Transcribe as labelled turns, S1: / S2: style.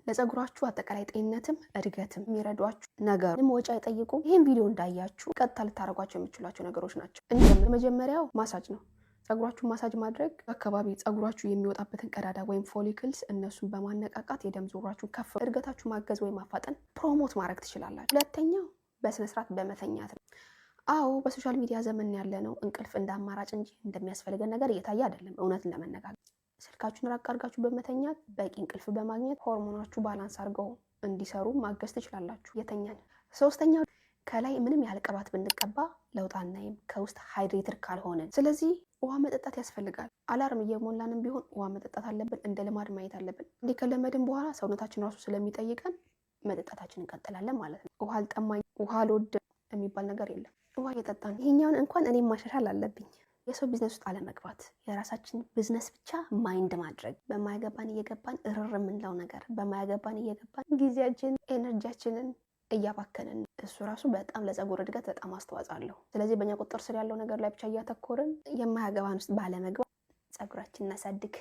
S1: ለፀጉራችሁ አጠቃላይ ጤንነትም እድገትም የሚረዷችሁ ነገር ምንም ወጪ አይጠይቁ። ይሄን ቪዲዮ እንዳያችሁ ቀጥታ ልታረጓቸው የምትችሏቸው ነገሮች ናቸው። መጀመሪያው ማሳጅ ነው። ፀጉራችሁ ማሳጅ ማድረግ አካባቢ ፀጉራችሁ የሚወጣበትን ቀዳዳ ወይም ፎሊክልስ እነሱን በማነቃቃት የደም ዝውውራችሁን ከፍ እድገታችሁ ማገዝ ወይም ማፋጠን ፕሮሞት ማድረግ ትችላላችሁ። ሁለተኛው በስነ ስርዓት በመተኛት ነው። አዎ በሶሻል ሚዲያ ዘመን ያለ ነው። እንቅልፍ እንደ አማራጭ እንጂ እንደሚያስፈልገን ነገር እየታየ አይደለም። እውነትን ለመነጋገር ስልካችሁን ራቅ አድርጋችሁ በመተኛት በቂ እንቅልፍ በማግኘት ሆርሞናችሁ ባላንስ አድርገው እንዲሰሩ ማገዝ ትችላላችሁ። የተኛን ሶስተኛው ከላይ ምንም ያህል ቅባት ብንቀባ ለውጥ አናይም ከውስጥ ሃይድሬትድ ካልሆነ። ስለዚህ ውሃ መጠጣት ያስፈልጋል። አላርም እየሞላንም ቢሆን ውሃ መጠጣት አለብን። እንደ ልማድ ማየት አለብን። እንዲህ ከለመድን በኋላ ሰውነታችን ራሱ ስለሚጠይቀን መጠጣታችን እንቀጥላለን ማለት ነው። ውሃ አልጠማኝ ውሃ አልወድም የሚባል ነገር የለም። ውሃ እየጠጣን ይሄኛውን እንኳን እኔም ማሻሻል አለብኝ። የሰው ቢዝነስ ውስጥ አለመግባት፣ የራሳችን ቢዝነስ ብቻ ማይንድ ማድረግ፣ በማያገባን እየገባን እርር የምንለው ነገር በማያገባን እየገባን ጊዜያችን ኤነርጂያችንን እያባከንን እሱ ራሱ በጣም ለፀጉር እድገት በጣም አስተዋጽኦ አለው። ስለዚህ በእኛ ቁጥጥር ስር ያለው ነገር ላይ ብቻ እያተኮርን የማያገባን ውስጥ ባለመግባት ፀጉራችንን እናሳድግ።